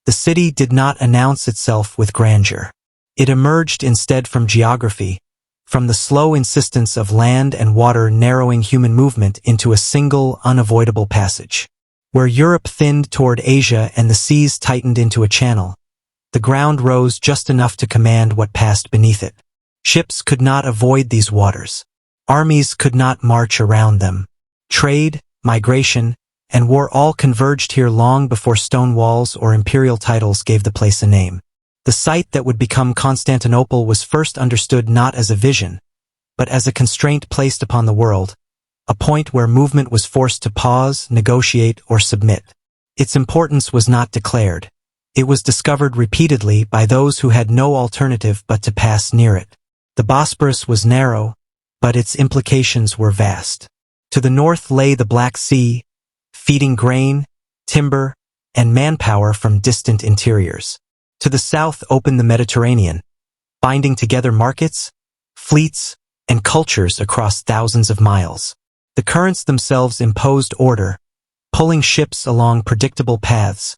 The city did not announce itself with grandeur. It emerged instead from geography, from the slow insistence of land and water narrowing human movement into a single, unavoidable passage. Where Europe thinned toward Asia and the seas tightened into a channel, the ground rose just enough to command what passed beneath it. Ships could not avoid these waters. Armies could not march around them. Trade, migration, and war all converged here long before stone walls or imperial titles gave the place a name. The site that would become Constantinople was first understood not as a vision, but as a constraint placed upon the world, a point where movement was forced to pause, negotiate, or submit. Its importance was not declared. It was discovered repeatedly by those who had no alternative but to pass near it. The Bosporus was narrow, but its implications were vast. To the north lay the Black Sea, feeding grain, timber, and manpower from distant interiors. To the south opened the Mediterranean, binding together markets, fleets, and cultures across thousands of miles. The currents themselves imposed order, pulling ships along predictable paths,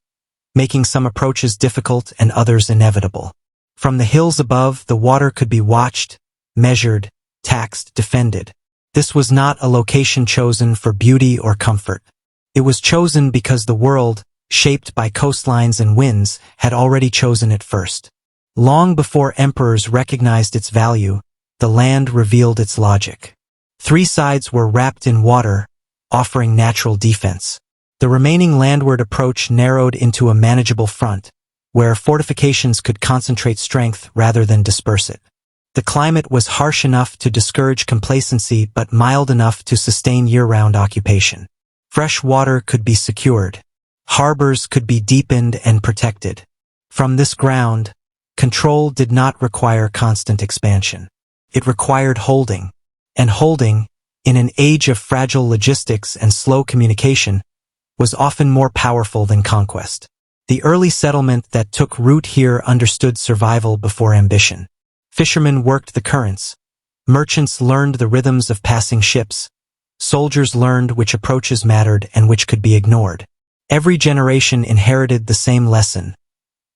making some approaches difficult and others inevitable. From the hills above, the water could be watched, measured, taxed, defended. This was not a location chosen for beauty or comfort. It was chosen because the world, shaped by coastlines and winds, had already chosen it first. Long before emperors recognized its value, the land revealed its logic. Three sides were wrapped in water, offering natural defense. The remaining landward approach narrowed into a manageable front, where fortifications could concentrate strength rather than disperse it. The climate was harsh enough to discourage complacency but mild enough to sustain year-round occupation. Fresh water could be secured. Harbors could be deepened and protected. From this ground, control did not require constant expansion. It required holding. And holding, in an age of fragile logistics and slow communication, was often more powerful than conquest. The early settlement that took root here understood survival before ambition. Fishermen worked the currents. Merchants learned the rhythms of passing ships. Soldiers learned which approaches mattered and which could be ignored. Every generation inherited the same lesson.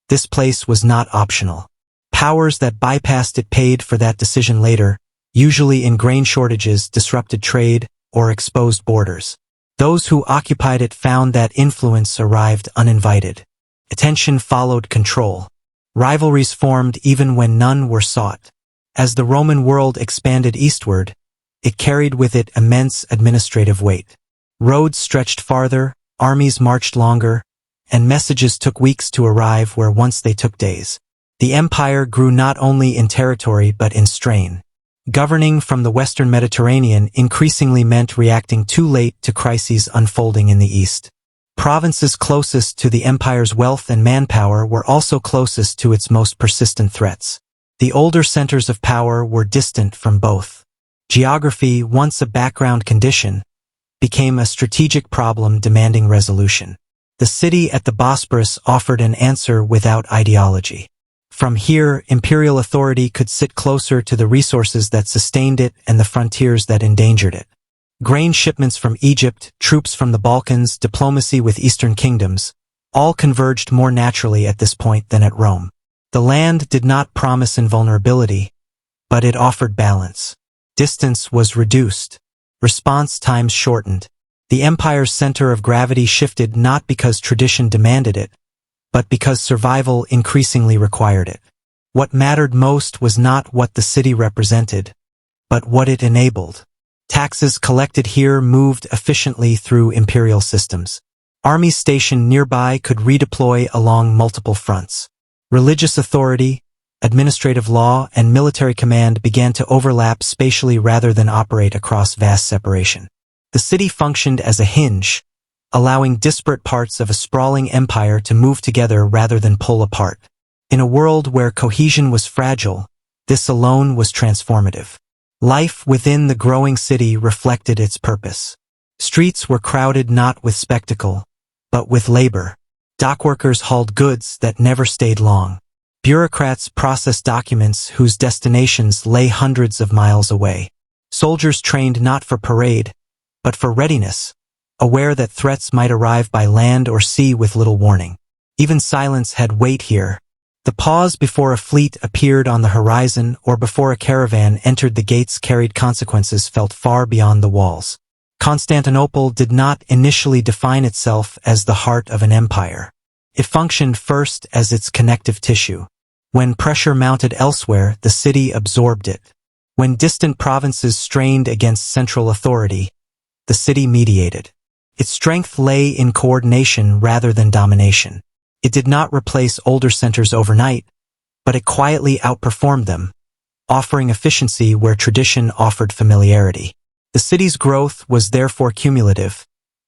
This place was not optional. Powers that bypassed it paid for that decision later, usually in grain shortages, disrupted trade, or exposed borders. Those who occupied it found that influence arrived uninvited. Attention followed control. Rivalries formed even when none were sought. As the Roman world expanded eastward, it carried with it immense administrative weight. Roads stretched farther, armies marched longer, and messages took weeks to arrive where once they took days. The empire grew not only in territory but in strain. Governing from the western Mediterranean increasingly meant reacting too late to crises unfolding in the east. Provinces closest to the empire's wealth and manpower were also closest to its most persistent threats. The older centers of power were distant from both. Geography, once a background condition, became a strategic problem demanding resolution. The city at the Bosporus offered an answer without ideology. From here, imperial authority could sit closer to the resources that sustained it and the frontiers that endangered it. Grain shipments from Egypt, troops from the Balkans, diplomacy with Eastern kingdoms, all converged more naturally at this point than at Rome. The land did not promise invulnerability, but it offered balance. Distance was reduced. Response times shortened. The empire's center of gravity shifted not because tradition demanded it, but because survival increasingly required it. What mattered most was not what the city represented, but what it enabled. Taxes collected here moved efficiently through imperial systems. Armies stationed nearby could redeploy along multiple fronts. Religious authority, administrative law, and military command began to overlap spatially rather than operate across vast separation. The city functioned as a hinge, allowing disparate parts of a sprawling empire to move together rather than pull apart. In a world where cohesion was fragile, this alone was transformative. Life within the growing city reflected its purpose. Streets were crowded not with spectacle, but with labor. Dockworkers hauled goods that never stayed long. Bureaucrats processed documents whose destinations lay hundreds of miles away. Soldiers trained not for parade, but for readiness, aware that threats might arrive by land or sea with little warning. Even silence had weight here. The pause before a fleet appeared on the horizon or before a caravan entered the gates carried consequences felt far beyond the walls. Constantinople did not initially define itself as the heart of an empire. It functioned first as its connective tissue. When pressure mounted elsewhere, the city absorbed it. When distant provinces strained against central authority, the city mediated. Its strength lay in coordination rather than domination. It did not replace older centers overnight, but it quietly outperformed them, offering efficiency where tradition offered familiarity. The city's growth was therefore cumulative,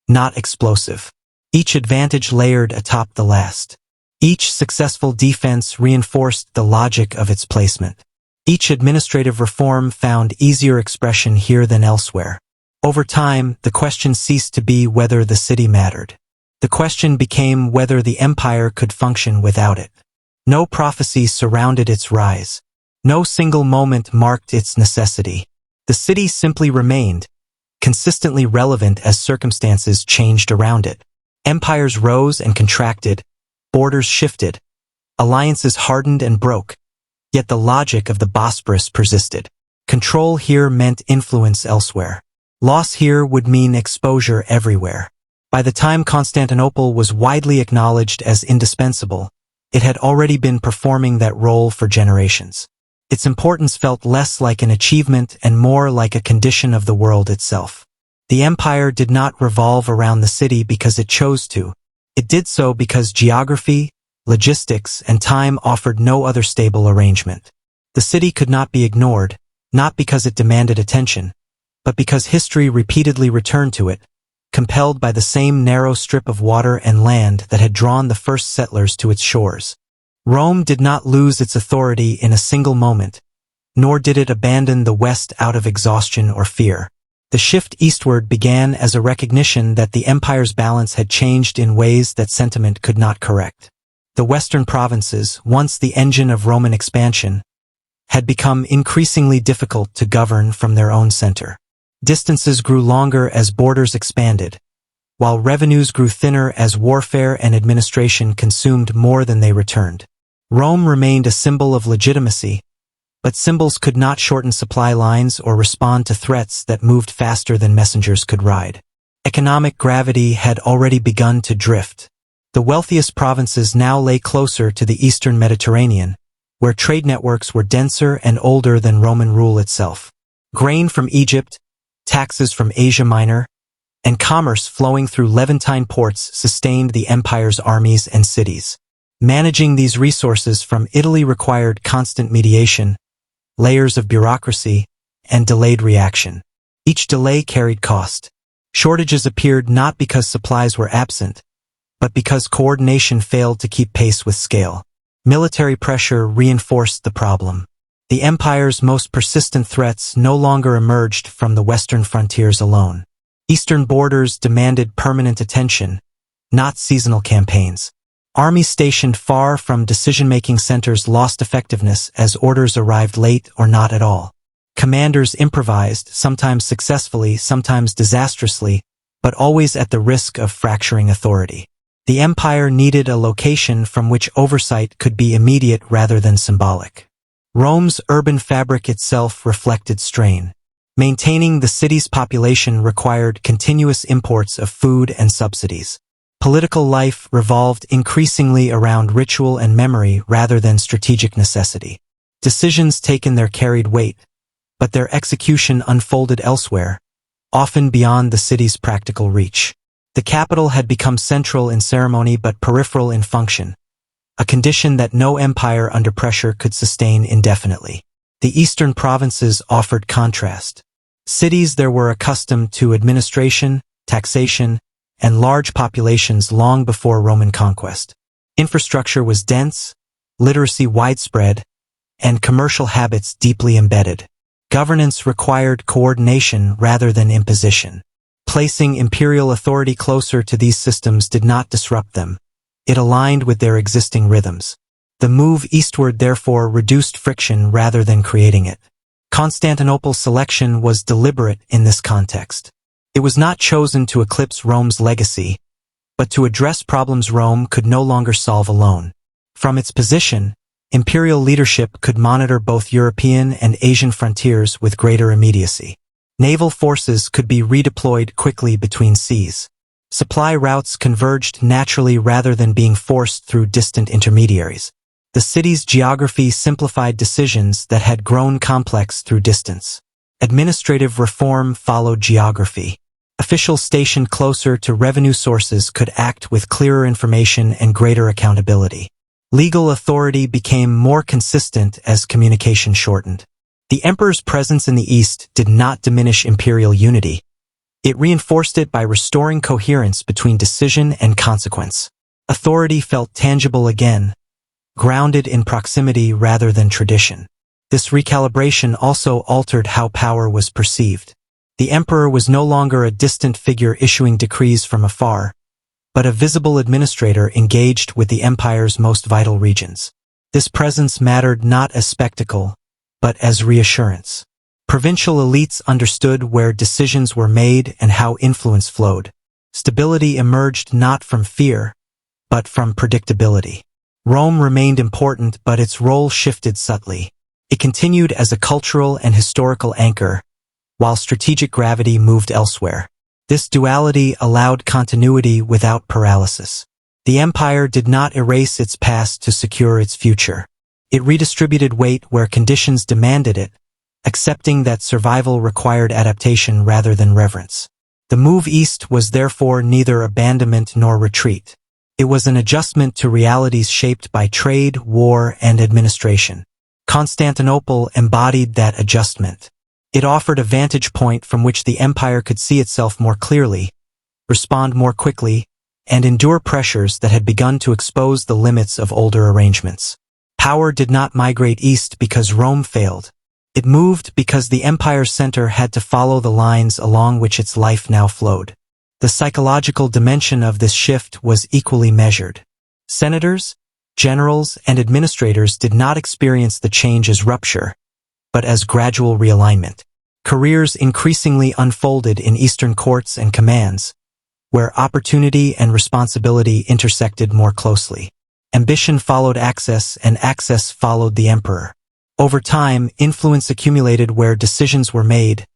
not explosive. Each advantage layered atop the last. Each successful defense reinforced the logic of its placement. Each administrative reform found easier expression here than elsewhere. Over time, the question ceased to be whether the city mattered. The question became whether the empire could function without it. No prophecy surrounded its rise. No single moment marked its necessity. The city simply remained, consistently relevant as circumstances changed around it. Empires rose and contracted, borders shifted, alliances hardened and broke, yet the logic of the Bosporus persisted. Control here meant influence elsewhere. Loss here would mean exposure everywhere. By the time Constantinople was widely acknowledged as indispensable, it had already been performing that role for generations. Its importance felt less like an achievement and more like a condition of the world itself. The empire did not revolve around the city because it chose to. It did so because geography, logistics, and time offered no other stable arrangement. The city could not be ignored, not because it demanded attention, but because history repeatedly returned to it, compelled by the same narrow strip of water and land that had drawn the first settlers to its shores. Rome did not lose its authority in a single moment, nor did it abandon the West out of exhaustion or fear. The shift eastward began as a recognition that the empire's balance had changed in ways that sentiment could not correct. The western provinces, once the engine of Roman expansion, had become increasingly difficult to govern from their own center. Distances grew longer as borders expanded, while revenues grew thinner as warfare and administration consumed more than they returned. Rome remained a symbol of legitimacy, but symbols could not shorten supply lines or respond to threats that moved faster than messengers could ride. Economic gravity had already begun to drift. The wealthiest provinces now lay closer to the eastern Mediterranean, where trade networks were denser and older than Roman rule itself. Grain from Egypt, taxes from Asia Minor, and commerce flowing through Levantine ports sustained the empire's armies and cities. Managing these resources from Italy required constant mediation, layers of bureaucracy, and delayed reaction. Each delay carried cost. Shortages appeared not because supplies were absent, but because coordination failed to keep pace with scale. Military pressure reinforced the problem. The empire's most persistent threats no longer emerged from the western frontiers alone. Eastern borders demanded permanent attention, not seasonal campaigns. Armies stationed far from decision-making centers lost effectiveness as orders arrived late or not at all. Commanders improvised, sometimes successfully, sometimes disastrously, but always at the risk of fracturing authority. The empire needed a location from which oversight could be immediate rather than symbolic. Rome's urban fabric itself reflected strain. Maintaining the city's population required continuous imports of food and subsidies. Political life revolved increasingly around ritual and memory rather than strategic necessity. Decisions taken there carried weight, but their execution unfolded elsewhere, often beyond the city's practical reach. The capital had become central in ceremony but peripheral in function, a condition that no empire under pressure could sustain indefinitely. The eastern provinces offered contrast. Cities there were accustomed to administration, taxation, and large populations long before Roman conquest. Infrastructure was dense, literacy widespread, and commercial habits deeply embedded. Governance required coordination rather than imposition. Placing imperial authority closer to these systems did not disrupt them. It aligned with their existing rhythms. The move eastward therefore reduced friction rather than creating it. Constantinople's selection was deliberate in this context. It was not chosen to eclipse Rome's legacy, but to address problems Rome could no longer solve alone. From its position, imperial leadership could monitor both European and Asian frontiers with greater immediacy. Naval forces could be redeployed quickly between seas. Supply routes converged naturally rather than being forced through distant intermediaries. The city's geography simplified decisions that had grown complex through distance. Administrative reform followed geography. Officials stationed closer to revenue sources could act with clearer information and greater accountability. Legal authority became more consistent as communication shortened. The emperor's presence in the East did not diminish imperial unity. It reinforced it by restoring coherence between decision and consequence. Authority felt tangible again, grounded in proximity rather than tradition. This recalibration also altered how power was perceived. The emperor was no longer a distant figure issuing decrees from afar, but a visible administrator engaged with the empire's most vital regions. This presence mattered not as spectacle, but as reassurance. Provincial elites understood where decisions were made and how influence flowed. Stability emerged not from fear, but from predictability. Rome remained important, but its role shifted subtly. It continued as a cultural and historical anchor, while strategic gravity moved elsewhere. This duality allowed continuity without paralysis. The empire did not erase its past to secure its future. It redistributed weight where conditions demanded it, accepting that survival required adaptation rather than reverence. The move east was therefore neither abandonment nor retreat. It was an adjustment to realities shaped by trade, war, and administration. Constantinople embodied that adjustment. It offered a vantage point from which the empire could see itself more clearly, respond more quickly, and endure pressures that had begun to expose the limits of older arrangements. Power did not migrate east because Rome failed. It moved because the empire's center had to follow the lines along which its life now flowed. The psychological dimension of this shift was equally measured. Senators, generals, and administrators did not experience the change as rupture, but as gradual realignment. Careers increasingly unfolded in eastern courts and commands, where opportunity and responsibility intersected more closely. Ambition followed access, and access followed the emperor. Over time, influence accumulated where decisions were made,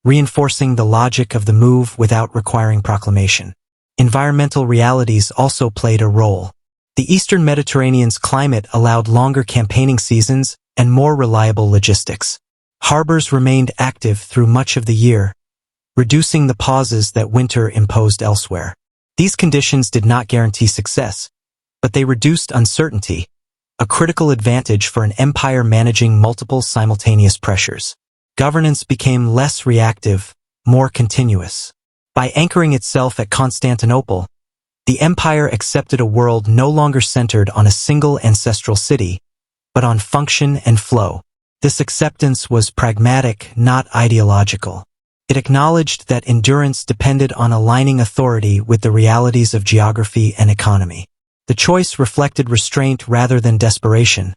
reinforcing the logic of the move without requiring proclamation. Environmental realities also played a role. The Eastern Mediterranean's climate allowed longer campaigning seasons and more reliable logistics. Harbors remained active through much of the year, reducing the pauses that winter imposed elsewhere. These conditions did not guarantee success, but they reduced uncertainty, a critical advantage for an empire managing multiple simultaneous pressures. Governance became less reactive, more continuous. By anchoring itself at Constantinople, the empire accepted a world no longer centered on a single ancestral city, but on function and flow. This acceptance was pragmatic, not ideological. It acknowledged that endurance depended on aligning authority with the realities of geography and economy. The choice reflected restraint rather than desperation,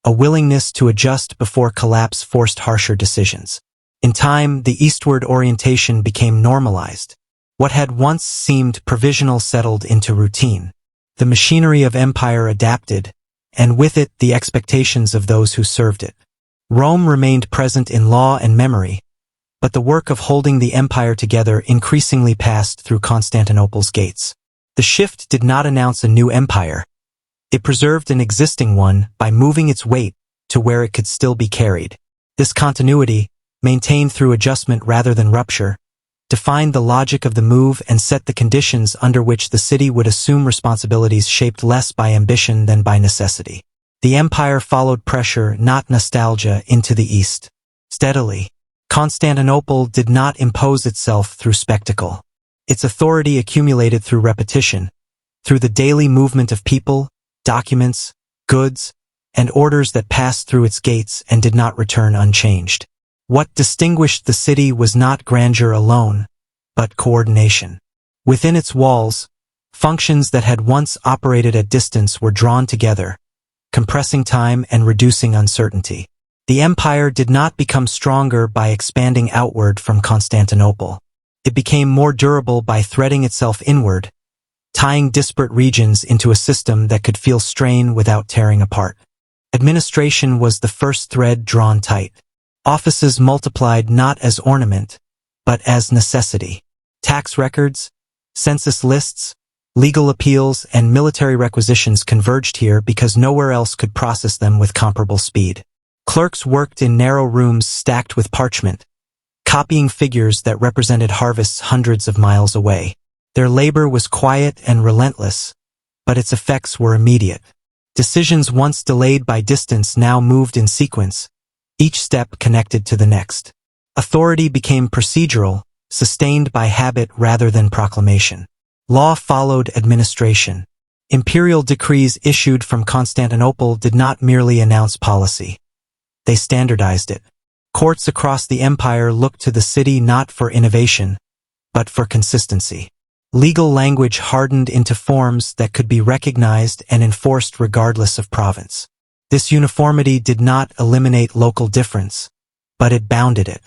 a willingness to adjust before collapse forced harsher decisions. In time, the eastward orientation became normalized. What had once seemed provisional settled into routine. The machinery of empire adapted, and with it the expectations of those who served it. Rome remained present in law and memory, but the work of holding the empire together increasingly passed through Constantinople's gates. The shift did not announce a new empire. It preserved an existing one by moving its weight to where it could still be carried. This continuity, maintained through adjustment rather than rupture, defined the logic of the move and set the conditions under which the city would assume responsibilities shaped less by ambition than by necessity. The empire followed pressure, not nostalgia, into the east. Steadily, Constantinople did not impose itself through spectacle. Its authority accumulated through repetition, through the daily movement of people, documents, goods, and orders that passed through its gates and did not return unchanged. What distinguished the city was not grandeur alone, but coordination. Within its walls, functions that had once operated at distance were drawn together, compressing time and reducing uncertainty. The empire did not become stronger by expanding outward from Constantinople. It became more durable by threading itself inward, tying disparate regions into a system that could feel strain without tearing apart. Administration was the first thread drawn tight. Offices multiplied not as ornament, but as necessity. Tax records, census lists, legal appeals, and military requisitions converged here because nowhere else could process them with comparable speed. Clerks worked in narrow rooms stacked with parchment, copying figures that represented harvests hundreds of miles away. Their labor was quiet and relentless, but its effects were immediate. Decisions once delayed by distance now moved in sequence, each step connected to the next. Authority became procedural, sustained by habit rather than proclamation. Law followed administration. Imperial decrees issued from Constantinople did not merely announce policy. They standardized it. Courts across the empire looked to the city not for innovation, but for consistency. Legal language hardened into forms that could be recognized and enforced regardless of province. This uniformity did not eliminate local difference, but it bounded it.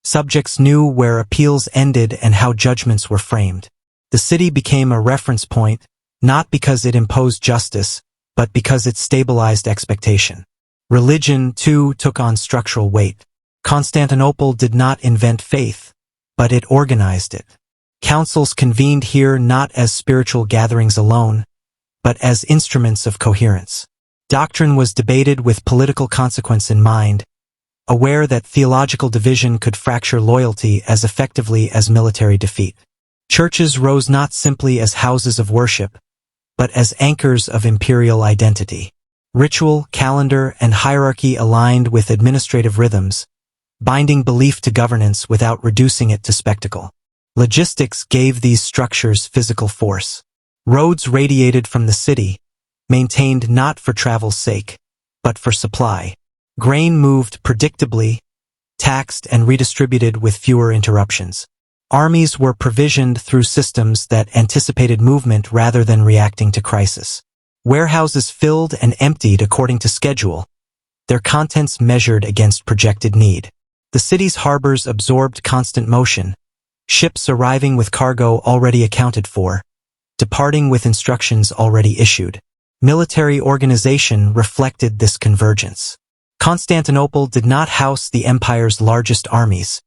Subjects knew where appeals ended and how judgments were framed. The city became a reference point, not because it imposed justice, but because it stabilized expectation. Religion, too, took on structural weight. Constantinople did not invent faith, but it organized it. Councils convened here not as spiritual gatherings alone, but as instruments of coherence. Doctrine was debated with political consequence in mind, aware that theological division could fracture loyalty as effectively as military defeat. Churches rose not simply as houses of worship, but as anchors of imperial identity. Ritual, calendar, and hierarchy aligned with administrative rhythms, binding belief to governance without reducing it to spectacle. Logistics gave these structures physical force. Roads radiated from the city, maintained not for travel's sake, but for supply. Grain moved predictably, taxed and redistributed with fewer interruptions. Armies were provisioned through systems that anticipated movement rather than reacting to crisis. Warehouses filled and emptied according to schedule, their contents measured against projected need. The city's harbors absorbed constant motion, ships arriving with cargo already accounted for, departing with instructions already issued. Military organization reflected this convergence. Constantinople did not house the empire's largest armies,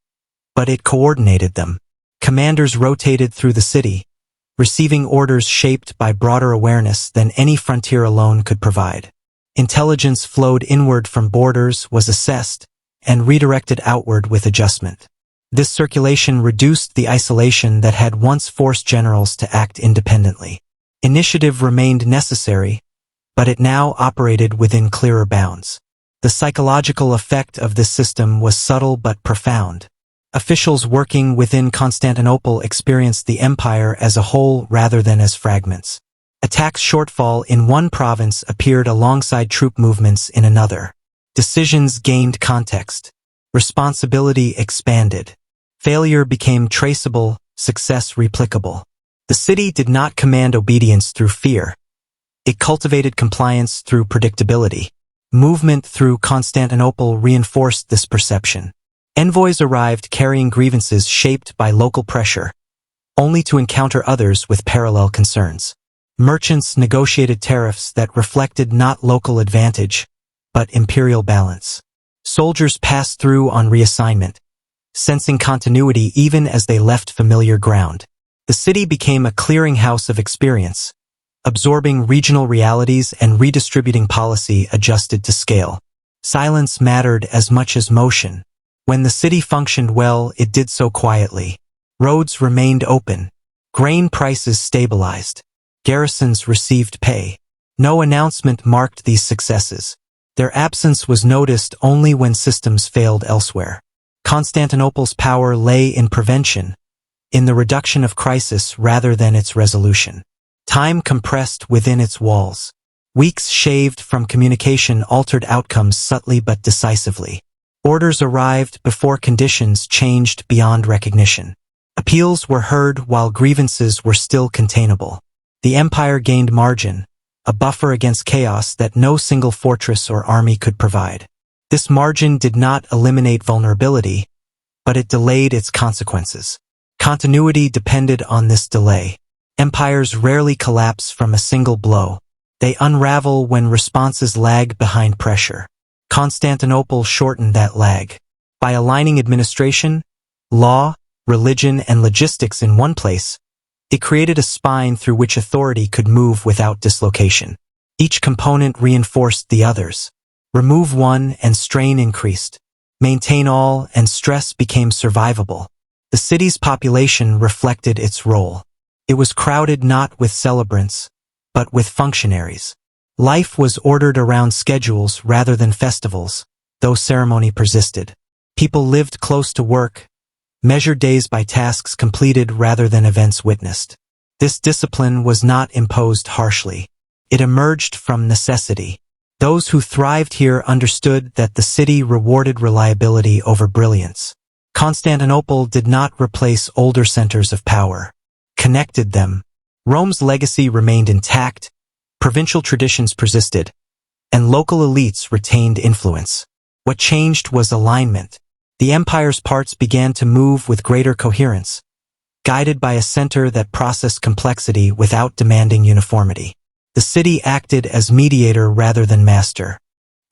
but it coordinated them. Commanders rotated through the city, receiving orders shaped by broader awareness than any frontier alone could provide. Intelligence flowed inward from borders, was assessed, and redirected outward with adjustment. This circulation reduced the isolation that had once forced generals to act independently. Initiative remained necessary, but it now operated within clearer bounds. The psychological effect of this system was subtle but profound. Officials working within Constantinople experienced the empire as a whole rather than as fragments. A tax shortfall in one province appeared alongside troop movements in another. Decisions gained context. Responsibility expanded. Failure became traceable, success replicable. The city did not command obedience through fear. It cultivated compliance through predictability. Movement through Constantinople reinforced this perception. Envoys arrived carrying grievances shaped by local pressure, only to encounter others with parallel concerns. Merchants negotiated tariffs that reflected not local advantage, but imperial balance. Soldiers passed through on reassignment, sensing continuity even as they left familiar ground. The city became a clearinghouse of experience, absorbing regional realities and redistributing policy adjusted to scale. Silence mattered as much as motion. When the city functioned well, it did so quietly. Roads remained open. Grain prices stabilized. Garrisons received pay. No announcement marked these successes. Their absence was noticed only when systems failed elsewhere. Constantinople's power lay in prevention, in the reduction of crisis rather than its resolution. Time compressed within its walls. Weeks shaved from communication altered outcomes subtly but decisively. Orders arrived before conditions changed beyond recognition. Appeals were heard while grievances were still containable. The empire gained margin, a buffer against chaos that no single fortress or army could provide. This margin did not eliminate vulnerability, but it delayed its consequences. Continuity depended on this delay. Empires rarely collapse from a single blow. They unravel when responses lag behind pressure. Constantinople shortened that lag. By aligning administration, law, religion, and logistics in one place, it created a spine through which authority could move without dislocation. Each component reinforced the others. Remove one and strain increased. Maintain all and stress became survivable. The city's population reflected its role. It was crowded not with celebrants, but with functionaries. Life was ordered around schedules rather than festivals, though ceremony persisted. People lived close to work, measured days by tasks completed rather than events witnessed. This discipline was not imposed harshly. It emerged from necessity. Those who thrived here understood that the city rewarded reliability over brilliance. Constantinople did not replace older centers of power. Connected them. Rome's legacy remained intact, provincial traditions persisted, and local elites retained influence. What changed was alignment. The empire's parts began to move with greater coherence, guided by a center that processed complexity without demanding uniformity. The city acted as mediator rather than master.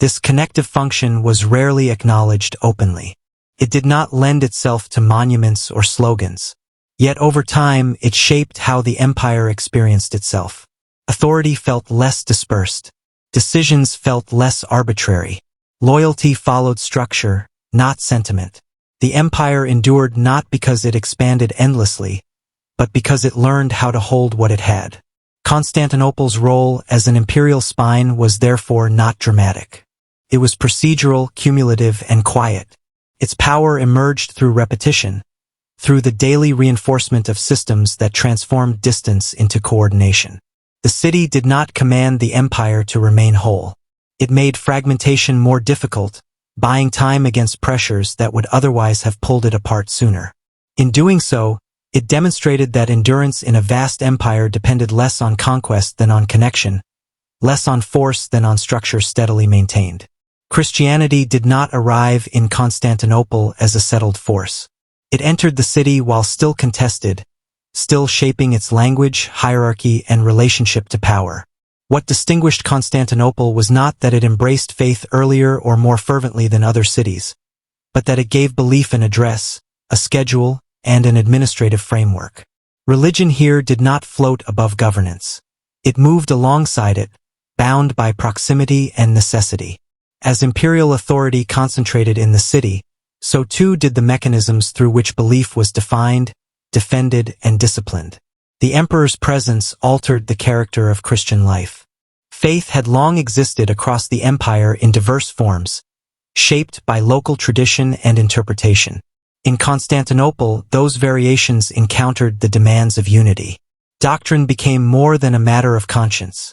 This connective function was rarely acknowledged openly. It did not lend itself to monuments or slogans. Yet over time, it shaped how the empire experienced itself. Authority felt less dispersed. Decisions felt less arbitrary. Loyalty followed structure, not sentiment. The empire endured not because it expanded endlessly, but because it learned how to hold what it had. Constantinople's role as an imperial spine was therefore not dramatic. It was procedural, cumulative, and quiet. Its power emerged through repetition, through the daily reinforcement of systems that transformed distance into coordination. The city did not command the empire to remain whole. It made fragmentation more difficult, buying time against pressures that would otherwise have pulled it apart sooner. In doing so, it demonstrated that endurance in a vast empire depended less on conquest than on connection, less on force than on structure steadily maintained. Christianity did not arrive in Constantinople as a settled force. It entered the city while still contested, still shaping its language, hierarchy, and relationship to power. What distinguished Constantinople was not that it embraced faith earlier or more fervently than other cities, but that it gave belief an address, a schedule, and an administrative framework. Religion here did not float above governance. It moved alongside it, bound by proximity and necessity. As imperial authority concentrated in the city, so too did the mechanisms through which belief was defined, defended, and disciplined. The emperor's presence altered the character of Christian life. Faith had long existed across the empire in diverse forms, shaped by local tradition and interpretation. In Constantinople, those variations encountered the demands of unity. Doctrine became more than a matter of conscience.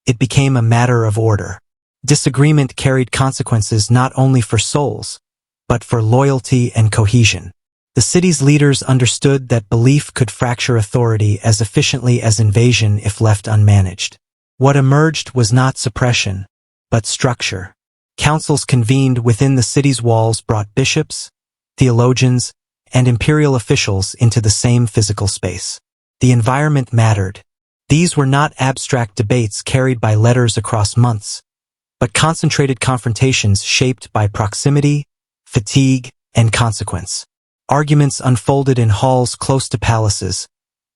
It became a matter of order. Disagreement carried consequences not only for souls, but for loyalty and cohesion. The city's leaders understood that belief could fracture authority as efficiently as invasion if left unmanaged. What emerged was not suppression, but structure. Councils convened within the city's walls brought bishops, theologians, and imperial officials into the same physical space. The environment mattered. These were not abstract debates carried by letters across months, but concentrated confrontations shaped by proximity, fatigue, and consequence. Arguments unfolded in halls close to palaces,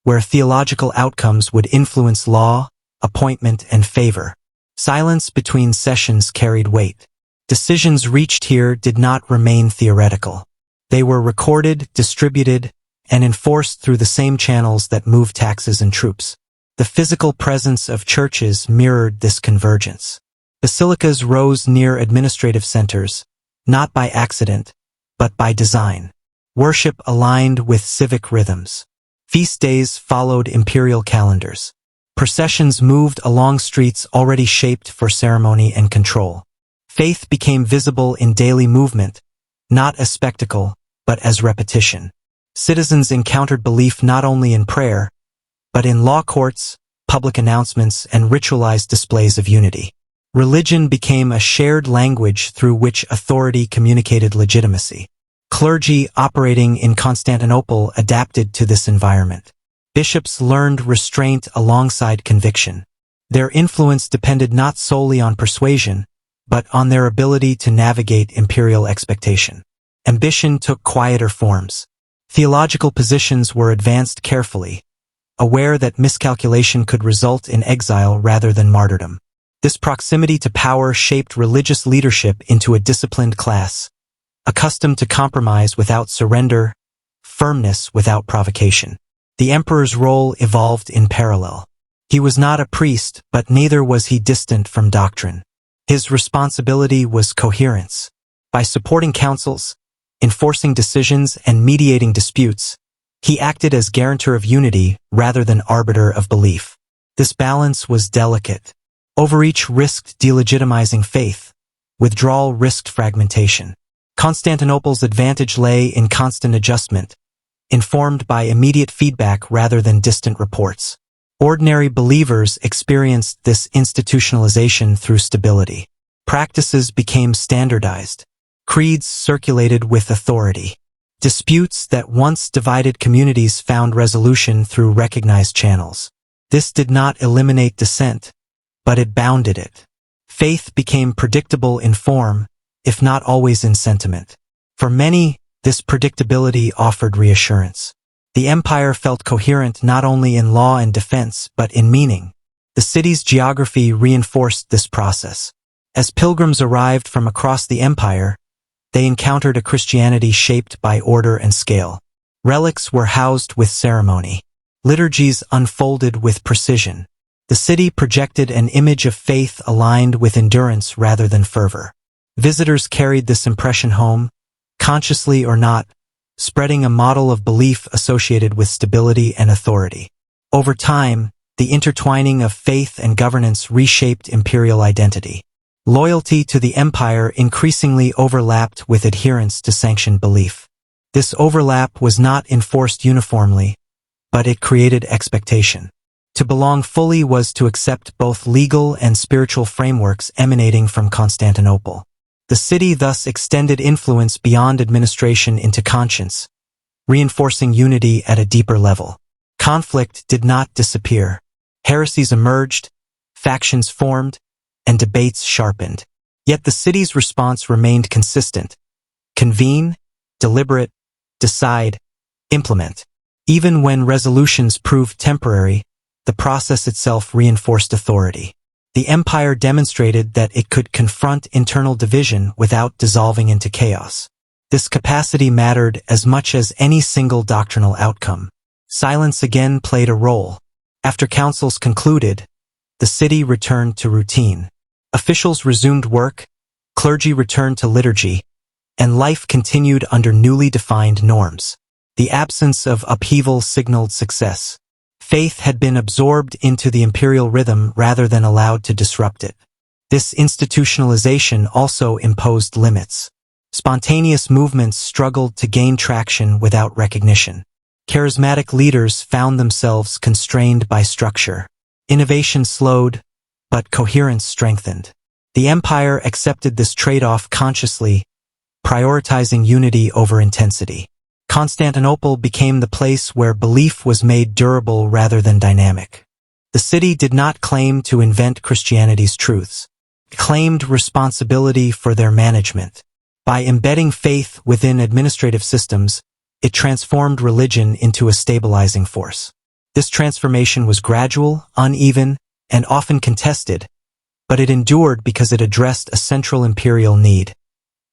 where theological outcomes would influence law, appointment, and favor. Silence between sessions carried weight. Decisions reached here did not remain theoretical. They were recorded, distributed, and enforced through the same channels that moved taxes and troops. The physical presence of churches mirrored this convergence. Basilicas rose near administrative centers, not by accident, but by design. Worship aligned with civic rhythms. Feast days followed imperial calendars. Processions moved along streets already shaped for ceremony and control. Faith became visible in daily movement, not as spectacle, but as repetition. Citizens encountered belief not only in prayer, but in law courts, public announcements, and ritualized displays of unity. Religion became a shared language through which authority communicated legitimacy. Clergy operating in Constantinople adapted to this environment. Bishops learned restraint alongside conviction. Their influence depended not solely on persuasion, but on their ability to navigate imperial expectation. Ambition took quieter forms. Theological positions were advanced carefully, aware that miscalculation could result in exile rather than martyrdom. This proximity to power shaped religious leadership into a disciplined class, accustomed to compromise without surrender, firmness without provocation. The emperor's role evolved in parallel. He was not a priest, but neither was he distant from doctrine. His responsibility was coherence. By supporting councils, enforcing decisions, and mediating disputes, he acted as guarantor of unity rather than arbiter of belief. This balance was delicate. Overreach risked delegitimizing faith. Withdrawal risked fragmentation. Constantinople's advantage lay in constant adjustment, informed by immediate feedback rather than distant reports. Ordinary believers experienced this institutionalization through stability. Practices became standardized. Creeds circulated with authority. Disputes that once divided communities found resolution through recognized channels. This did not eliminate dissent, but it bounded it. Faith became predictable in form, if not always in sentiment. For many, this predictability offered reassurance. The empire felt coherent not only in law and defense, but in meaning. The city's geography reinforced this process. As pilgrims arrived from across the empire, they encountered a Christianity shaped by order and scale. Relics were housed with ceremony. Liturgies unfolded with precision. The city projected an image of faith aligned with endurance rather than fervor. Visitors carried this impression home, consciously or not, spreading a model of belief associated with stability and authority. Over time, the intertwining of faith and governance reshaped imperial identity. Loyalty to the empire increasingly overlapped with adherence to sanctioned belief. This overlap was not enforced uniformly, but it created expectation. To belong fully was to accept both legal and spiritual frameworks emanating from Constantinople. The city thus extended influence beyond administration into conscience, reinforcing unity at a deeper level. Conflict did not disappear. Heresies emerged, factions formed, and debates sharpened. Yet the city's response remained consistent. Convene, deliberate, decide, implement. Even when resolutions proved temporary, the process itself reinforced authority. The empire demonstrated that it could confront internal division without dissolving into chaos. This capacity mattered as much as any single doctrinal outcome. Silence again played a role. After councils concluded, the city returned to routine. Officials resumed work, clergy returned to liturgy, and life continued under newly defined norms. The absence of upheaval signaled success. Faith had been absorbed into the imperial rhythm rather than allowed to disrupt it. This institutionalization also imposed limits. Spontaneous movements struggled to gain traction without recognition. Charismatic leaders found themselves constrained by structure. Innovation slowed, but coherence strengthened. The empire accepted this trade-off consciously, prioritizing unity over intensity. Constantinople became the place where belief was made durable rather than dynamic. The city did not claim to invent Christianity's truths. It claimed responsibility for their management. By embedding faith within administrative systems, it transformed religion into a stabilizing force. This transformation was gradual, uneven, and often contested, but it endured because it addressed a central imperial need: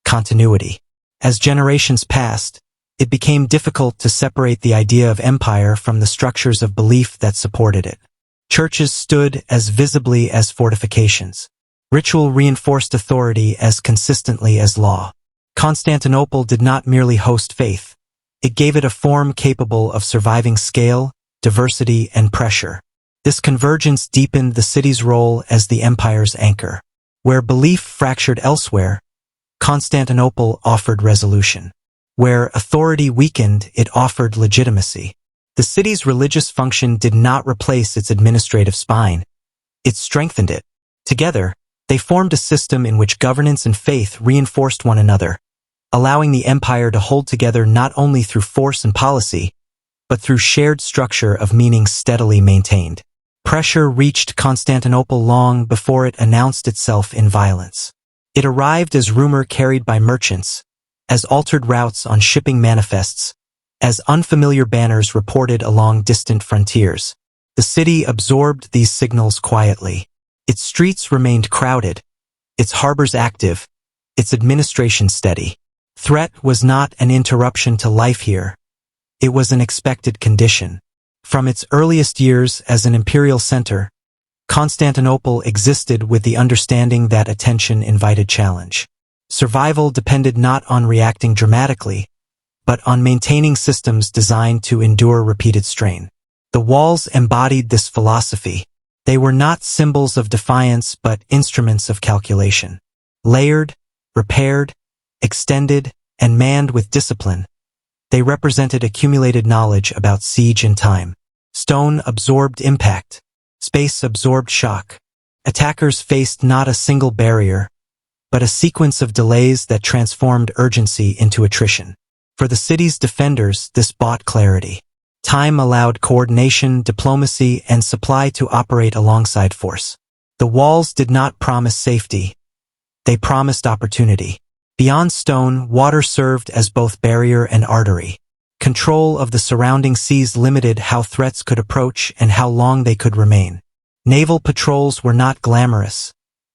continuity. As generations passed, it became difficult to separate the idea of empire from the structures of belief that supported it. Churches stood as visibly as fortifications. Ritual reinforced authority as consistently as law. Constantinople did not merely host faith. It gave it a form capable of surviving scale, diversity, and pressure. This convergence deepened the city's role as the empire's anchor. Where belief fractured elsewhere, Constantinople offered resolution. Where authority weakened, it offered legitimacy. The city's religious function did not replace its administrative spine. It strengthened it. Together, they formed a system in which governance and faith reinforced one another, allowing the empire to hold together not only through force and policy, but through shared structure of meaning steadily maintained. Pressure reached Constantinople long before it announced itself in violence. It arrived as rumor carried by merchants, as altered routes on shipping manifests, as unfamiliar banners reported along distant frontiers. The city absorbed these signals quietly. Its streets remained crowded, its harbors active, its administration steady. Threat was not an interruption to life here. It was an expected condition. From its earliest years as an imperial center, Constantinople existed with the understanding that attention invited challenge. Survival depended not on reacting dramatically, but on maintaining systems designed to endure repeated strain. The walls embodied this philosophy. They were not symbols of defiance but instruments of calculation. Layered, repaired, extended, and manned with discipline, they represented accumulated knowledge about siege and time. Stone absorbed impact. Space absorbed shock. Attackers faced not a single barrier, but a sequence of delays that transformed urgency into attrition. For the city's defenders, this bought clarity. Time allowed coordination, diplomacy, and supply to operate alongside force. The walls did not promise safety. They promised opportunity. Beyond stone, water served as both barrier and artery. Control of the surrounding seas limited how threats could approach and how long they could remain. Naval patrols were not glamorous,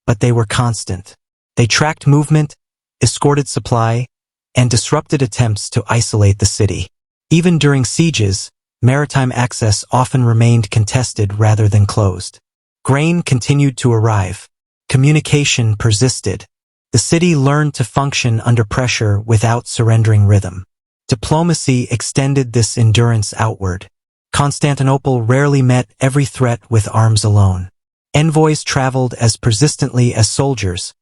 but they were constant. They tracked movement, escorted supply, and disrupted attempts to isolate the city. Even during sieges, maritime access often remained contested rather than closed. Grain continued to arrive. Communication persisted. The city learned to function under pressure without surrendering rhythm. Diplomacy extended this endurance outward. Constantinople rarely met every threat with arms alone. Envoys traveled as persistently as soldiers,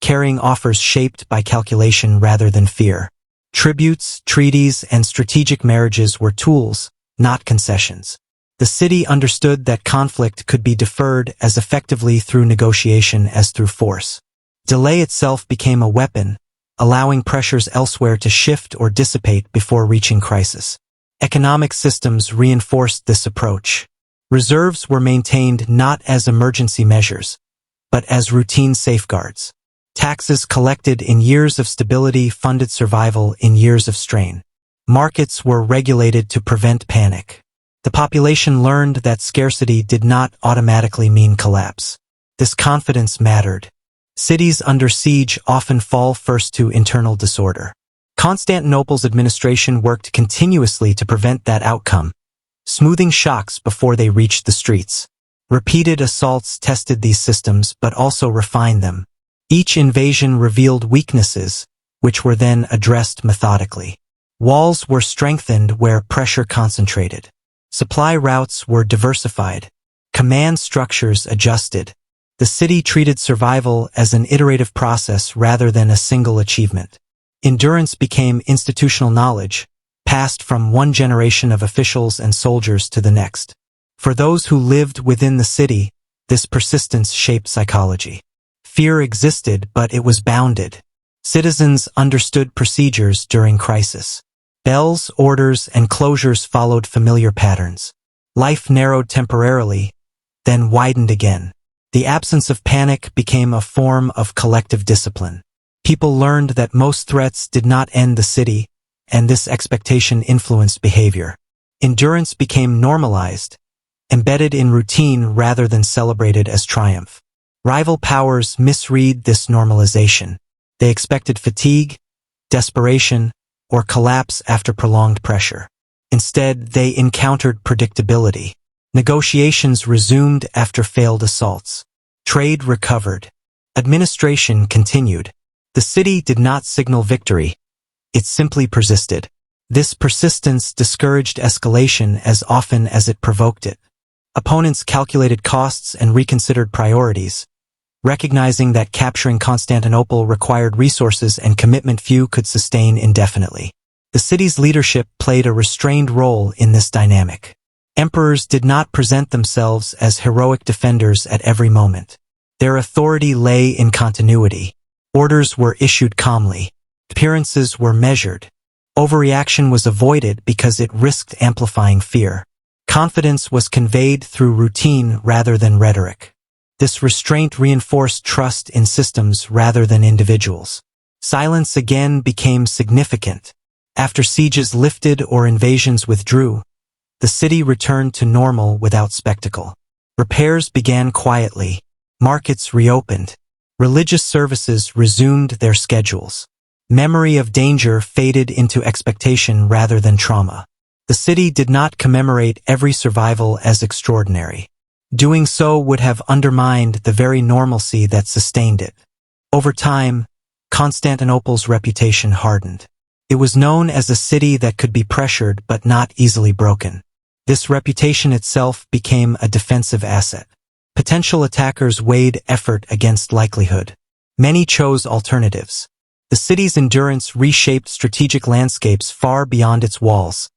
carrying offers shaped by calculation rather than fear. Tributes, treaties, and strategic marriages were tools, not concessions. The city understood that conflict could be deferred as effectively through negotiation as through force. Delay itself became a weapon, allowing pressures elsewhere to shift or dissipate before reaching crisis. Economic systems reinforced this approach. Reserves were maintained not as emergency measures, but as routine safeguards. Taxes collected in years of stability funded survival in years of strain. Markets were regulated to prevent panic. The population learned that scarcity did not automatically mean collapse. This confidence mattered. Cities under siege often fall first to internal disorder. Constantinople's administration worked continuously to prevent that outcome, smoothing shocks before they reached the streets. Repeated assaults tested these systems but also refined them. Each invasion revealed weaknesses, which were then addressed methodically. Walls were strengthened where pressure concentrated. Supply routes were diversified. Command structures adjusted. The city treated survival as an iterative process rather than a single achievement. Endurance became institutional knowledge, passed from one generation of officials and soldiers to the next. For those who lived within the city, this persistence shaped psychology. Fear existed, but it was bounded. Citizens understood procedures during crisis. Bells, orders, and closures followed familiar patterns. Life narrowed temporarily, then widened again. The absence of panic became a form of collective discipline. People learned that most threats did not end the city, and this expectation influenced behavior. Endurance became normalized, embedded in routine rather than celebrated as triumph. Rival powers misread this normalization. They expected fatigue, desperation, or collapse after prolonged pressure. Instead, they encountered predictability. Negotiations resumed after failed assaults. Trade recovered. Administration continued. The city did not signal victory. It simply persisted. This persistence discouraged escalation as often as it provoked it. Opponents calculated costs and reconsidered priorities, recognizing that capturing Constantinople required resources and commitment few could sustain indefinitely. The city's leadership played a restrained role in this dynamic. Emperors did not present themselves as heroic defenders at every moment. Their authority lay in continuity. Orders were issued calmly. Appearances were measured. Overreaction was avoided because it risked amplifying fear. Confidence was conveyed through routine rather than rhetoric. This restraint reinforced trust in systems rather than individuals. Silence again became significant. After sieges lifted or invasions withdrew, the city returned to normal without spectacle. Repairs began quietly. Markets reopened. Religious services resumed their schedules. Memory of danger faded into expectation rather than trauma. The city did not commemorate every survival as extraordinary. Doing so would have undermined the very normalcy that sustained it. Over time, Constantinople's reputation hardened. It was known as a city that could be pressured but not easily broken. This reputation itself became a defensive asset. Potential attackers weighed effort against likelihood. Many chose alternatives. The city's endurance reshaped strategic landscapes far beyond its walls,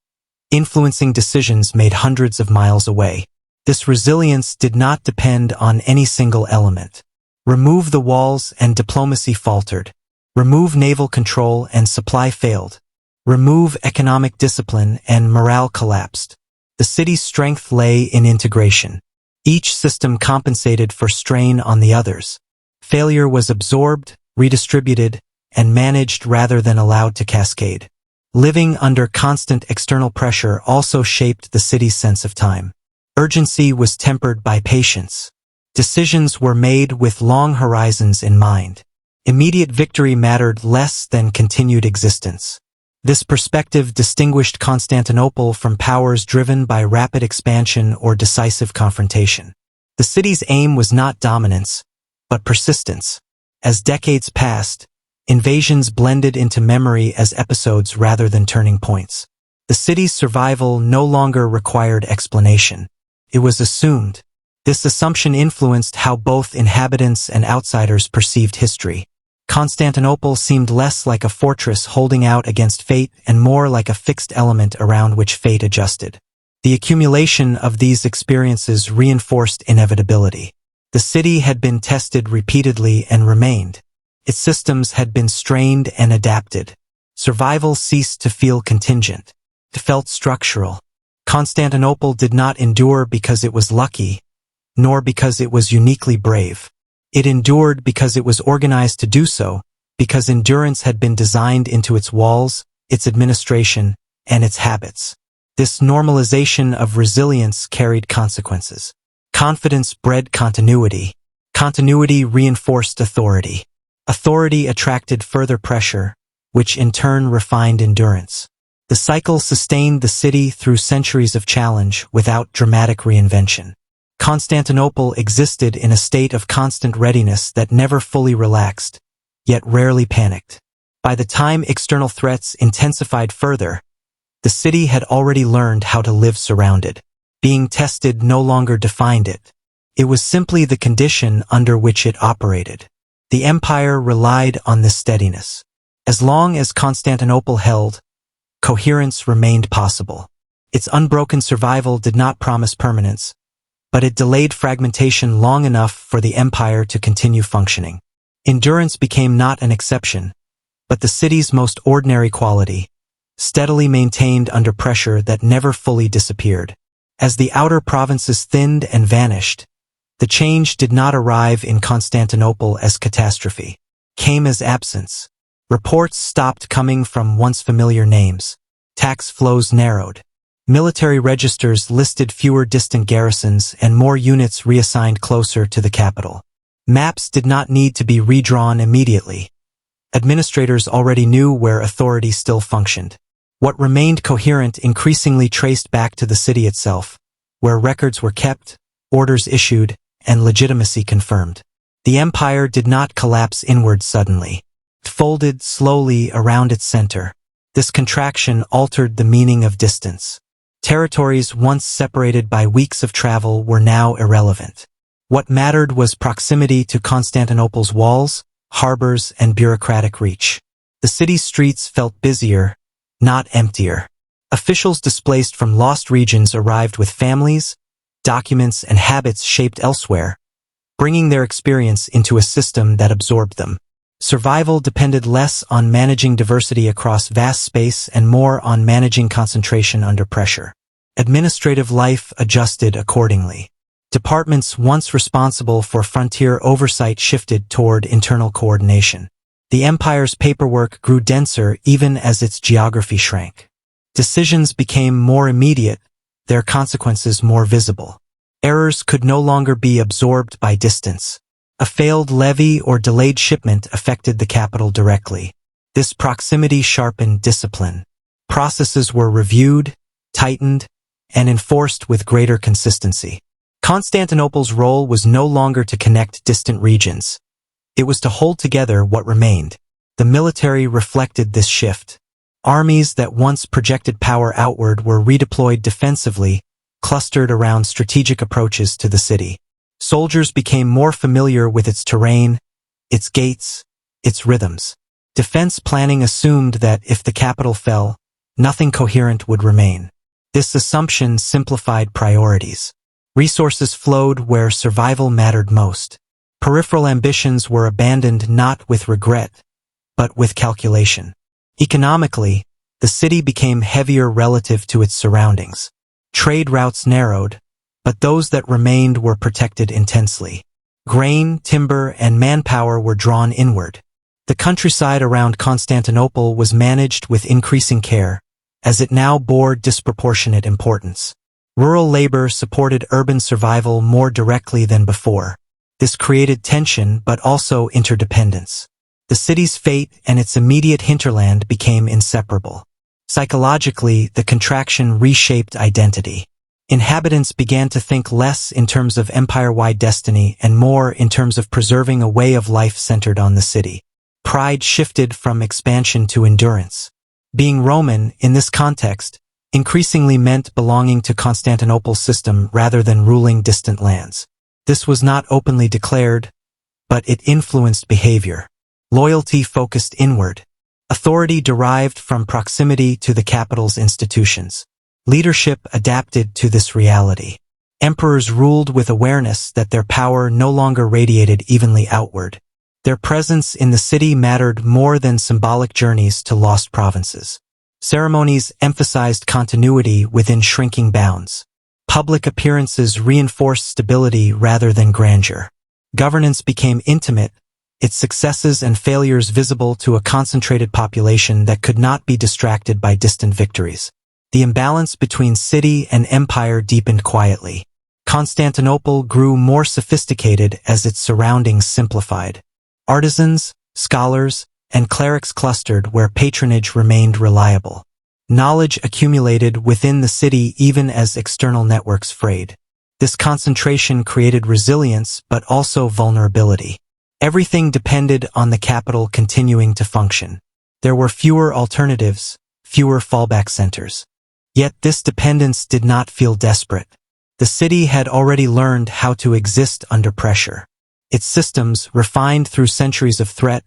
influencing decisions made hundreds of miles away. This resilience did not depend on any single element. Remove the walls and diplomacy faltered. Remove naval control and supply failed. Remove economic discipline and morale collapsed. The city's strength lay in integration. Each system compensated for strain on the others. Failure was absorbed, redistributed, and managed rather than allowed to cascade. Living under constant external pressure also shaped the city's sense of time. Urgency was tempered by patience. Decisions were made with long horizons in mind. Immediate victory mattered less than continued existence. This perspective distinguished Constantinople from powers driven by rapid expansion or decisive confrontation. The city's aim was not dominance, but persistence. As decades passed, invasions blended into memory as episodes rather than turning points. The city's survival no longer required explanation. It was assumed. This assumption influenced how both inhabitants and outsiders perceived history. Constantinople seemed less like a fortress holding out against fate and more like a fixed element around which fate adjusted. The accumulation of these experiences reinforced inevitability. The city had been tested repeatedly and remained. Its systems had been strained and adapted. Survival ceased to feel contingent. It felt structural. Constantinople did not endure because it was lucky, nor because it was uniquely brave. It endured because it was organized to do so, because endurance had been designed into its walls, its administration, and its habits. This normalization of resilience carried consequences. Confidence bred continuity. Continuity reinforced authority. Authority attracted further pressure, which in turn refined endurance. The cycle sustained the city through centuries of challenge without dramatic reinvention. Constantinople existed in a state of constant readiness that never fully relaxed, yet rarely panicked. By the time external threats intensified further, the city had already learned how to live surrounded. Being tested no longer defined it. It was simply the condition under which it operated. The empire relied on this steadiness. As long as Constantinople held, coherence remained possible. Its unbroken survival did not promise permanence, but it delayed fragmentation long enough for the empire to continue functioning. Endurance became not an exception, but the city's most ordinary quality, steadily maintained under pressure that never fully disappeared. As the outer provinces thinned and vanished, the change did not arrive in Constantinople as catastrophe. Came as absence. Reports stopped coming from once familiar names. Tax flows narrowed. Military registers listed fewer distant garrisons and more units reassigned closer to the capital. Maps did not need to be redrawn immediately. Administrators already knew where authority still functioned. What remained coherent increasingly traced back to the city itself, where records were kept, orders issued, and legitimacy confirmed. The empire did not collapse inward suddenly. It folded slowly around its center. This contraction altered the meaning of distance. Territories once separated by weeks of travel were now irrelevant. What mattered was proximity to Constantinople's walls, harbors, and bureaucratic reach. The city's streets felt busier, not emptier. Officials displaced from lost regions arrived with families, documents, and habits shaped elsewhere, bringing their experience into a system that absorbed them. Survival depended less on managing diversity across vast space and more on managing concentration under pressure. Administrative life adjusted accordingly. Departments once responsible for frontier oversight shifted toward internal coordination. The empire's paperwork grew denser even as its geography shrank. Decisions became more immediate, their consequences more visible. Errors could no longer be absorbed by distance. A failed levy or delayed shipment affected the capital directly. This proximity sharpened discipline. Processes were reviewed, tightened, and enforced with greater consistency. Constantinople's role was no longer to connect distant regions. It was to hold together what remained. The military reflected this shift. Armies that once projected power outward were redeployed defensively, clustered around strategic approaches to the city. Soldiers became more familiar with its terrain, its gates, its rhythms. Defense planning assumed that if the capital fell, nothing coherent would remain. This assumption simplified priorities. Resources flowed where survival mattered most. Peripheral ambitions were abandoned not with regret, but with calculation. Economically, the city became heavier relative to its surroundings. Trade routes narrowed, but those that remained were protected intensely. Grain, timber, and manpower were drawn inward. The countryside around Constantinople was managed with increasing care, as it now bore disproportionate importance. Rural labor supported urban survival more directly than before. This created tension but also interdependence. The city's fate and its immediate hinterland became inseparable. Psychologically, the contraction reshaped identity. Inhabitants began to think less in terms of empire-wide destiny and more in terms of preserving a way of life centered on the city. Pride shifted from expansion to endurance. Being Roman, in this context, increasingly meant belonging to Constantinople's system rather than ruling distant lands. This was not openly declared, but it influenced behavior. Loyalty focused inward. Authority derived from proximity to the capital's institutions. Leadership adapted to this reality. Emperors ruled with awareness that their power no longer radiated evenly outward. Their presence in the city mattered more than symbolic journeys to lost provinces. Ceremonies emphasized continuity within shrinking bounds. Public appearances reinforced stability rather than grandeur. Governance became intimate, its successes and failures visible to a concentrated population that could not be distracted by distant victories. The imbalance between city and empire deepened quietly. Constantinople grew more sophisticated as its surroundings simplified. Artisans, scholars, and clerics clustered where patronage remained reliable. Knowledge accumulated within the city even as external networks frayed. This concentration created resilience but also vulnerability. Everything depended on the capital continuing to function. There were fewer alternatives, fewer fallback centers. Yet this dependence did not feel desperate. The city had already learned how to exist under pressure. Its systems, refined through centuries of threat,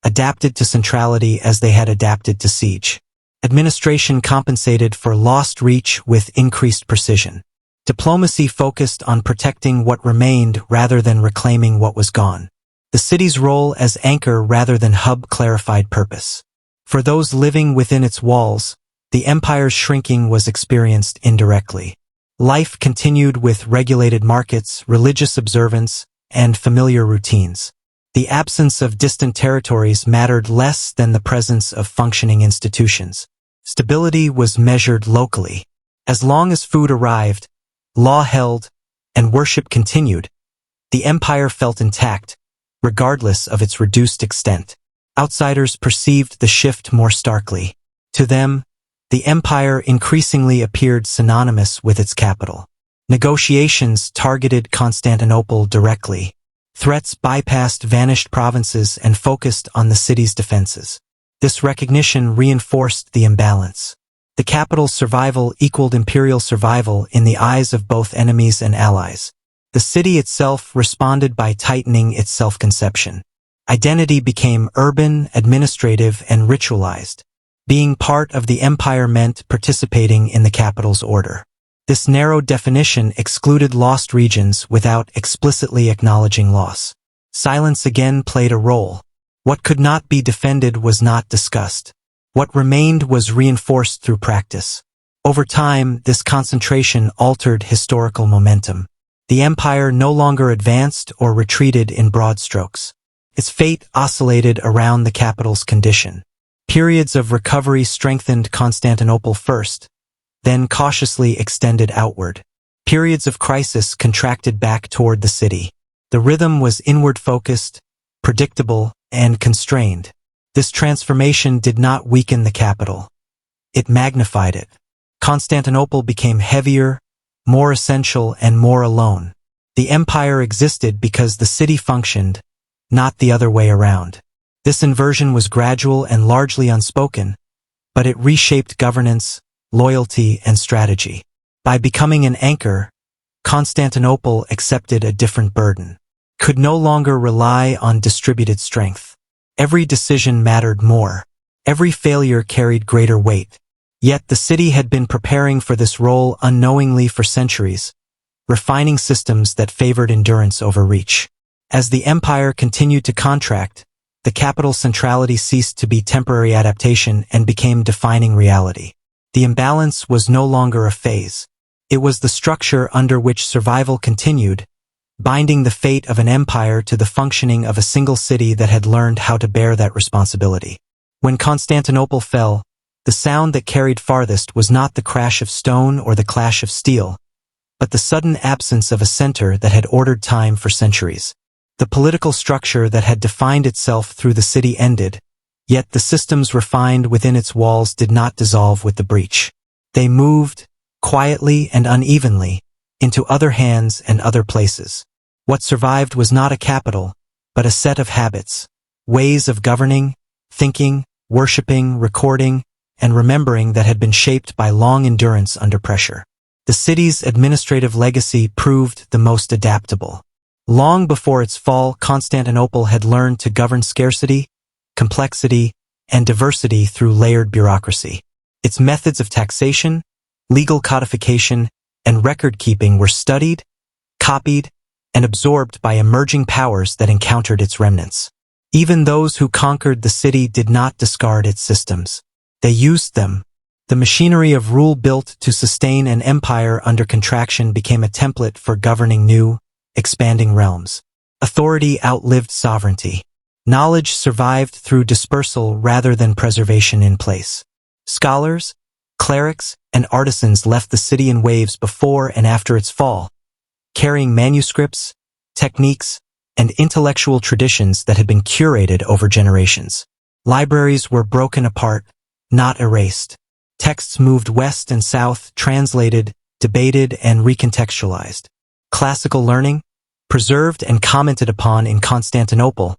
adapted to centrality as they had adapted to siege. Administration compensated for lost reach with increased precision. Diplomacy focused on protecting what remained rather than reclaiming what was gone. The city's role as anchor rather than hub clarified purpose. For those living within its walls, the empire's shrinking was experienced indirectly. Life continued with regulated markets, religious observance, and familiar routines. The absence of distant territories mattered less than the presence of functioning institutions. Stability was measured locally. As long as food arrived, law held, and worship continued, the empire felt intact, regardless of its reduced extent. Outsiders perceived the shift more starkly. To them, the empire increasingly appeared synonymous with its capital. Negotiations targeted Constantinople directly. Threats bypassed vanished provinces and focused on the city's defenses. This recognition reinforced the imbalance. The capital's survival equaled imperial survival in the eyes of both enemies and allies. The city itself responded by tightening its self-conception. Identity became urban, administrative, and ritualized. Being part of the empire meant participating in the capital's order. This narrow definition excluded lost regions without explicitly acknowledging loss. Silence again played a role. What could not be defended was not discussed. What remained was reinforced through practice. Over time, this concentration altered historical momentum. The empire no longer advanced or retreated in broad strokes. Its fate oscillated around the capital's condition. Periods of recovery strengthened Constantinople first, then cautiously extended outward. Periods of crisis contracted back toward the city. The rhythm was inward-focused, predictable, and constrained. This transformation did not weaken the capital. It magnified it. Constantinople became heavier, more essential, and more alone. The empire existed because the city functioned, not the other way around. This inversion was gradual and largely unspoken, but it reshaped governance, loyalty, and strategy. By becoming an anchor, Constantinople accepted a different burden. Could no longer rely on distributed strength. Every decision mattered more. Every failure carried greater weight. Yet the city had been preparing for this role unknowingly for centuries, refining systems that favored endurance over reach. As the empire continued to contract, the capital's centrality ceased to be temporary adaptation and became defining reality. The imbalance was no longer a phase. It was the structure under which survival continued, binding the fate of an empire to the functioning of a single city that had learned how to bear that responsibility. When Constantinople fell, the sound that carried farthest was not the crash of stone or the clash of steel, but the sudden absence of a center that had ordered time for centuries. The political structure that had defined itself through the city ended, yet the systems refined within its walls did not dissolve with the breach. They moved, quietly and unevenly, into other hands and other places. What survived was not a capital, but a set of habits, ways of governing, thinking, worshipping, recording, and remembering that had been shaped by long endurance under pressure. The city's administrative legacy proved the most adaptable. Long before its fall, Constantinople had learned to govern scarcity, complexity, and diversity through layered bureaucracy. Its methods of taxation, legal codification, and record-keeping were studied, copied, and absorbed by emerging powers that encountered its remnants. Even those who conquered the city did not discard its systems. They used them. The machinery of rule built to sustain an empire under contraction became a template for governing new, expanding realms. Authority outlived sovereignty. Knowledge survived through dispersal rather than preservation in place. Scholars, clerics, and artisans left the city in waves before and after its fall, carrying manuscripts, techniques, and intellectual traditions that had been curated over generations. Libraries were broken apart, not erased. Texts moved west and south, translated, debated, and recontextualized. Classical learning, preserved and commented upon in Constantinople,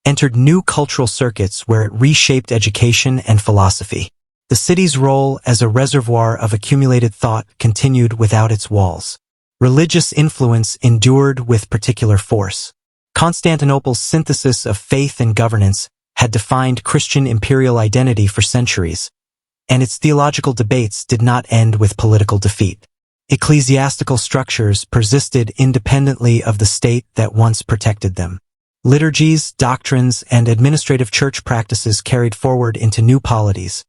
entered new cultural circuits where it reshaped education and philosophy. The city's role as a reservoir of accumulated thought continued without its walls. Religious influence endured with particular force. Constantinople's synthesis of faith and governance had defined Christian imperial identity for centuries, and its theological debates did not end with political defeat. Ecclesiastical structures persisted independently of the state that once protected them. Liturgies, doctrines, and administrative church practices carried forward into new polities,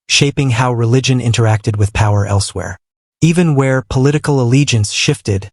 shaping how religion interacted with power elsewhere. Even where political allegiance shifted,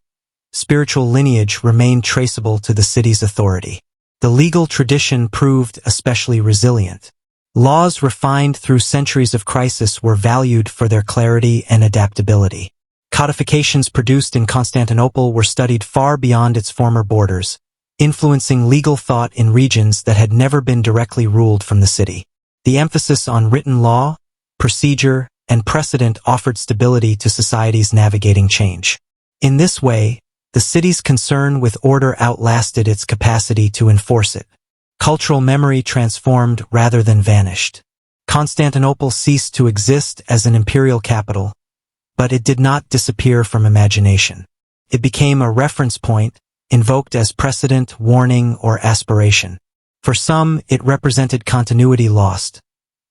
spiritual lineage remained traceable to the city's authority. The legal tradition proved especially resilient. Laws refined through centuries of crisis were valued for their clarity and adaptability. Codifications produced in Constantinople were studied far beyond its former borders, influencing legal thought in regions that had never been directly ruled from the city. The emphasis on written law, procedure, and precedent offered stability to societies navigating change. In this way, the city's concern with order outlasted its capacity to enforce it. Cultural memory transformed rather than vanished. Constantinople ceased to exist as an imperial capital, but it did not disappear from imagination. It became a reference point, invoked as precedent, warning, or aspiration. For some, it represented continuity lost.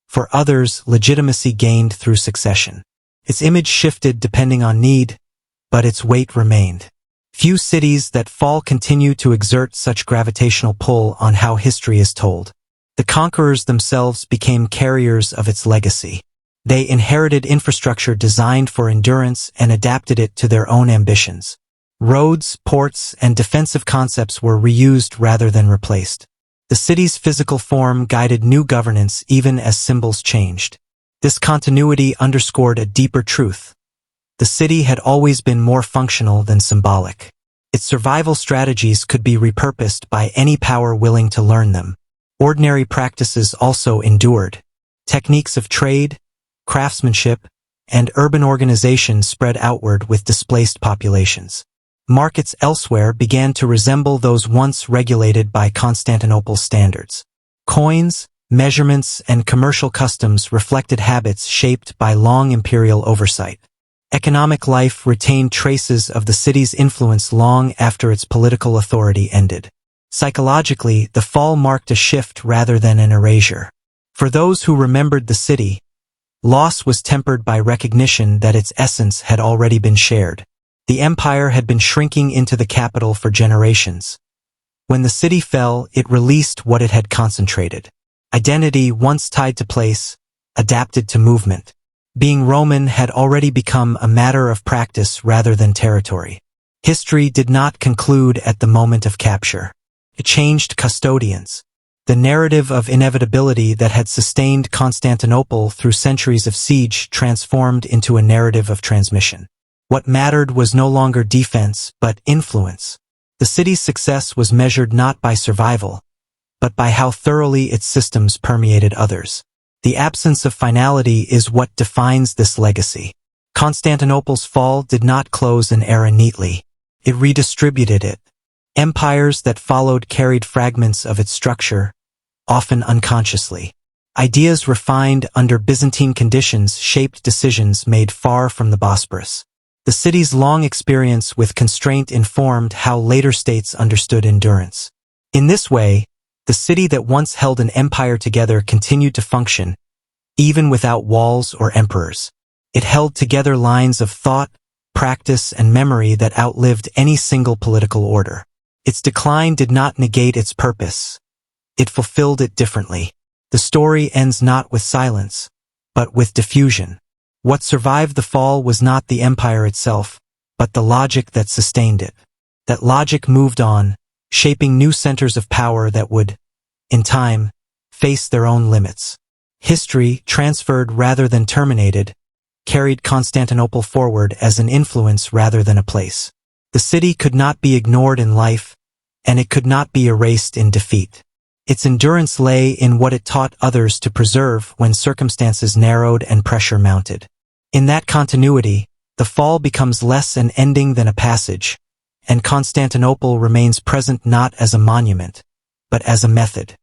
For others, legitimacy gained through succession. Its image shifted depending on need, but its weight remained. Few cities that fall continue to exert such gravitational pull on how history is told. The conquerors themselves became carriers of its legacy. They inherited infrastructure designed for endurance and adapted it to their own ambitions. Roads, ports, and defensive concepts were reused rather than replaced. The city's physical form guided new governance even as symbols changed. This continuity underscored a deeper truth. The city had always been more functional than symbolic. Its survival strategies could be repurposed by any power willing to learn them. Ordinary practices also endured. Techniques of trade, craftsmanship, and urban organization spread outward with displaced populations. Markets elsewhere began to resemble those once regulated by Constantinople's standards. Coins, measurements, and commercial customs reflected habits shaped by long imperial oversight. Economic life retained traces of the city's influence long after its political authority ended. Psychologically, the fall marked a shift rather than an erasure. For those who remembered the city, loss was tempered by recognition that its essence had already been shared. The empire had been shrinking into the capital for generations. When the city fell, it released what it had concentrated. Identity, once tied to place, adapted to movement. Being Roman had already become a matter of practice rather than territory. History did not conclude at the moment of capture. It changed custodians. The narrative of inevitability that had sustained Constantinople through centuries of siege transformed into a narrative of transmission. What mattered was no longer defense, but influence. The city's success was measured not by survival, but by how thoroughly its systems permeated others. The absence of finality is what defines this legacy. Constantinople's fall did not close an era neatly. It redistributed it. Empires that followed carried fragments of its structure, often unconsciously. Ideas refined under Byzantine conditions shaped decisions made far from the Bosporus. The city's long experience with constraint informed how later states understood endurance. In this way, the city that once held an empire together continued to function, even without walls or emperors. It held together lines of thought, practice, and memory that outlived any single political order. Its decline did not negate its purpose. It fulfilled it differently. The story ends not with silence, but with diffusion. What survived the fall was not the empire itself, but the logic that sustained it. That logic moved on, shaping new centers of power that would, in time, face their own limits. History, transferred rather than terminated, carried Constantinople forward as an influence rather than a place. The city could not be ignored in life, and it could not be erased in defeat. Its endurance lay in what it taught others to preserve when circumstances narrowed and pressure mounted. In that continuity, the fall becomes less an ending than a passage, and Constantinople remains present not as a monument, but as a method.